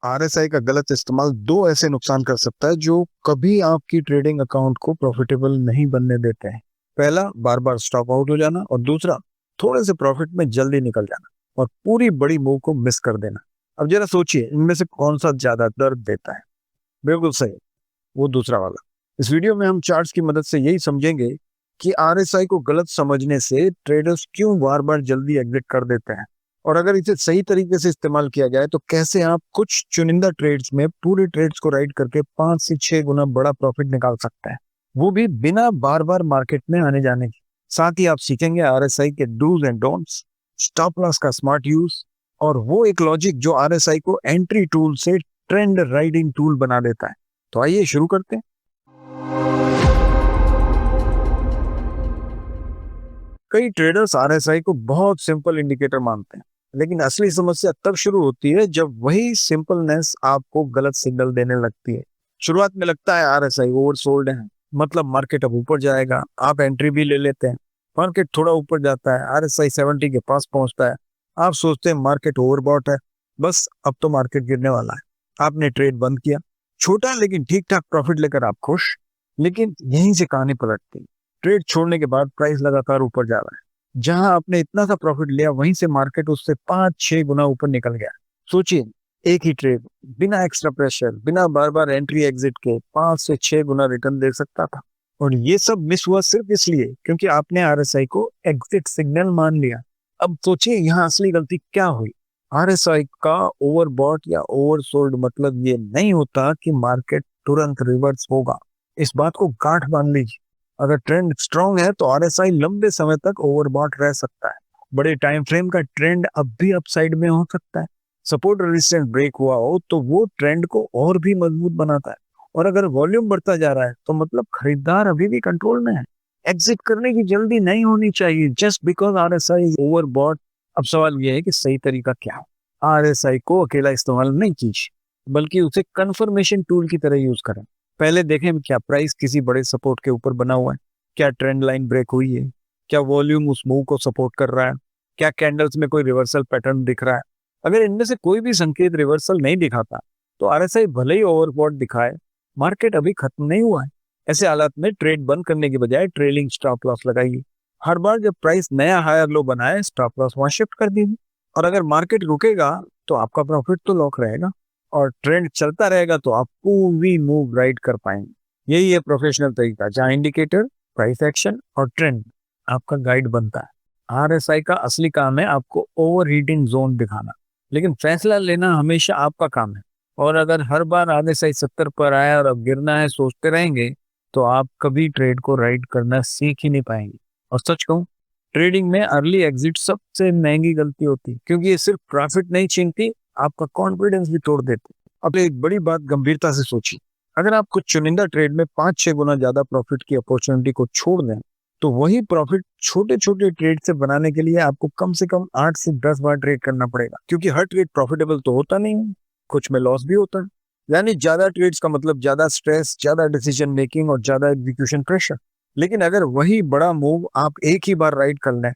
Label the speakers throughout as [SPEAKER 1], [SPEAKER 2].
[SPEAKER 1] RSI का गलत इस्तेमाल दो ऐसे नुकसान कर सकता है जो कभी आपकी ट्रेडिंग अकाउंट को प्रॉफिटेबल नहीं बनने देते हैं। पहला, बार बार स्टॉप आउट हो जाना, और दूसरा, थोड़े से प्रॉफिट में जल्दी निकल जाना और पूरी बड़ी मूव को मिस कर देना। अब जरा सोचिए, इनमें से कौन सा ज्यादा दर्द देता है? बिल्कुल सही, वो दूसरा वाला। इस वीडियो में हम चार्ट्स की मदद से यही समझेंगे कि आरएसआई को गलत समझने से ट्रेडर्स क्यों बार बार जल्दी एग्जिट कर देते हैं, और अगर इसे सही तरीके से इस्तेमाल किया जाए तो कैसे आप कुछ चुनिंदा ट्रेड्स में पूरे ट्रेड्स को राइड करके 5 से 6 गुना बड़ा प्रॉफिट निकाल सकते हैं, वो भी बिना बार बार मार्केट में आने जाने के। साथ ही आप सीखेंगे आरएसआई के do's and don'ts, stop loss का स्मार्ट यूज, और वो एक लॉजिक जो आरएसआई को एंट्री टूल से ट्रेंड राइडिंग टूल बना देता है। तो आइए शुरू करते हैं। कई ट्रेडर्स आरएसआई को बहुत सिंपल इंडिकेटर मानते हैं, लेकिन असली समस्या तब शुरू होती है जब वही सिंपलनेस आपको गलत सिग्नल देने लगती है। शुरुआत में लगता है आरएसआई ओवरसोल्ड है, मतलब मार्केट अब ऊपर जाएगा, आप एंट्री भी ले लेते हैं। मार्केट थोड़ा ऊपर जाता है, आरएसआई 70 के पास पहुंचता है, आप सोचते हैं मार्केट ओवरबॉट है, बस अब तो मार्केट गिरने वाला है। आपने ट्रेड बंद किया, छोटा लेकिन ठीक ठाक प्रॉफिट लेकर आप खुश, लेकिन यहीं से कहानी पलटती है। ट्रेड छोड़ने के बाद प्राइस लगातार ऊपर जा रहा है, जहां आपने इतना सा प्रॉफिट लिया वहीं से मार्केट उससे 5-6 गुना ऊपर निकल गया। सोचिए, एक ही ट्रेड बिना एक्स्ट्रा प्रेशर, बिना बार बार एंट्री एग्जिट के 5 से 6 गुना रिटर्न दे सकता था, और ये सब मिस हुआ सिर्फ इसलिए क्योंकि आपने आरएसआई को एग्जिट सिग्नल मान लिया। अब सोचिए, यहाँ असली गलती क्या हुई। आरएसआई का ओवरबॉट या ओवरसोल्ड मतलब ये नहीं होता कि मार्केट तुरंत रिवर्स होगा। इस बात को गांठ बांध लीजिए। अगर ट्रेंड स्ट्रांग है तो आरएसआई लंबे समय तक ओवरबॉट रह सकता है। बड़े टाइम फ्रेम का ट्रेंड अब भी अपसाइड में हो सकता है। सपोर्ट रेजिस्टेंस ब्रेक हुआ हो तो वो ट्रेंड को और भी मजबूत बनाता है, और अगर वॉल्यूम बढ़ता जा रहा है तो मतलब खरीदार अभी भी कंट्रोल में है। एग्जिट करने की जल्दी नहीं होनी चाहिए जस्ट बिकॉज आरएसआई ओवरबॉट। अब सवाल यह है कि सही तरीका क्या है। आरएसआई को अकेला इस्तेमाल नहीं कीजिए, बल्कि उसे कंफर्मेशन टूल की तरह यूज करें। पहले देखें क्या प्राइस किसी बड़े सपोर्ट के ऊपर बना हुआ है, क्या ट्रेंड लाइन ब्रेक हुई है, क्या वॉल्यूम उस मूव को सपोर्ट कर रहा है, क्या कैंडल्स में कोई रिवर्सल पैटर्न दिख रहा है। अगर इनमें से कोई भी संकेत रिवर्सल नहीं दिखाता तो आरएसआई भले ही ओवरबॉट दिखाए, मार्केट अभी खत्म नहीं हुआ है। ऐसे हालात में ट्रेड बंद करने की बजाय ट्रेलिंग स्टॉप लॉस लगाइए। हर बार जब प्राइस नया हायर लो बनाए, स्टॉप लॉस वहां शिफ्ट कर दीजिए, और अगर मार्केट रुकेगा तो आपका प्रॉफिट तो लॉक रहेगा, और ट्रेंड चलता रहेगा तो आप पूरी मूव राइड कर पाएंगे। यही है प्रोफेशनल तरीका, जहां इंडिकेटर, प्राइस एक्शन और ट्रेंड आपका गाइड बनता है। आरएसआई का असली काम है आपको ओवरहीटिंग जोन दिखाना, लेकिन फैसला लेना हमेशा आपका काम है। और अगर हर बार आरएसआई 70 पर आया और अब गिरना है सोचते रहेंगे तो आप कभी ट्रेड को राइड करना सीख ही नहीं पाएंगे। और सच कहूं, ट्रेडिंग में अर्ली एग्जिट सबसे महंगी गलती होती है, क्योंकि ये सिर्फ प्रॉफिट नहीं छीनती, आपका कॉन्फिडेंस भी तोड़ देते। अब एक बड़ी बात गंभीरता से सोचिए, अगर आप कुछ चुनिंदा ट्रेड में 5-6 गुना ज्यादा प्रॉफिट की अपॉर्चुनिटी को छोड़ दें, तो वही प्रॉफिट छोटे छोटे ट्रेड से बनाने के लिए आपको कम से कम 8 से 10 बार ट्रेड करना पड़ेगा, क्योंकि हर ट्रेड प्रॉफिटेबल तो होता नहीं है, कुछ में लॉस भी होता है। यानी ज्यादा ट्रेड्स का मतलब ज्यादा स्ट्रेस, ज्यादा डिसीजन मेकिंग और ज्यादा एग्जीक्यूशन प्रेशर। लेकिन अगर वही बड़ा मूव आप एक ही बार राइड कर लें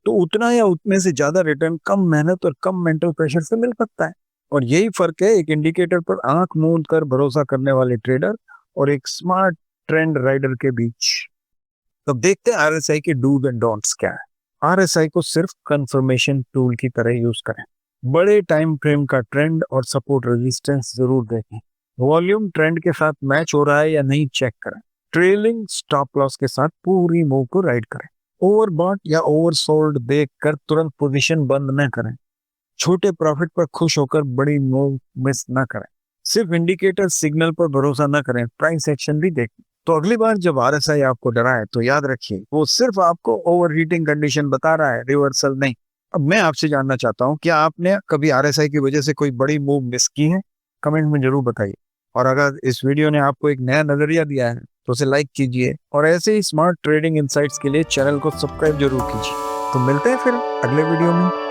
[SPEAKER 1] तो उतना या उतने से ज्यादा रिटर्न कम मेहनत और कम मेंटल प्रेशर से मिल सकता है। और यही फर्क है एक इंडिकेटर पर आंख मूंद कर भरोसा करने वाले ट्रेडर और एक स्मार्ट ट्रेंड राइडर के बीच। तो देखते हैं आरएसआई के डूज एंड डोंट्स क्या है। आरएसआई को सिर्फ कंफर्मेशन टूल की तरह यूज करें। बड़े टाइम फ्रेम का ट्रेंड और सपोर्ट रेजिस्टेंस जरूर देखें। वॉल्यूम ट्रेंड के साथ मैच हो रहा है या नहीं चेक करें। ट्रेलिंग स्टॉप लॉस के साथ पूरी मूव को राइड करें। ओवरबॉट या ओवरसोल्ड देखकर तुरंत पोजीशन बंद न करें। छोटे प्रॉफिट पर खुश होकर बड़ी मूव मिस न करें। सिर्फ इंडिकेटर सिग्नल पर भरोसा न करें, प्राइस एक्शन भी देखें। तो अगली बार जब आरएसआई आपको डराए तो याद रखिए, वो सिर्फ आपको ओवरहीटिंग कंडीशन बता रहा है, रिवर्सल नहीं। अब मैं आपसे जानना चाहता हूँ, क्या आपने कभी आरएसआई की वजह से कोई बड़ी मूव मिस की है? कमेंट में जरूर बताइए। और अगर इस वीडियो ने आपको एक नया नजरिया दिया है तो उसे लाइक कीजिए, और ऐसे ही स्मार्ट ट्रेडिंग इनसाइट्स के लिए चैनल को सब्सक्राइब जरूर कीजिए। तो मिलते हैं फिर अगले वीडियो में।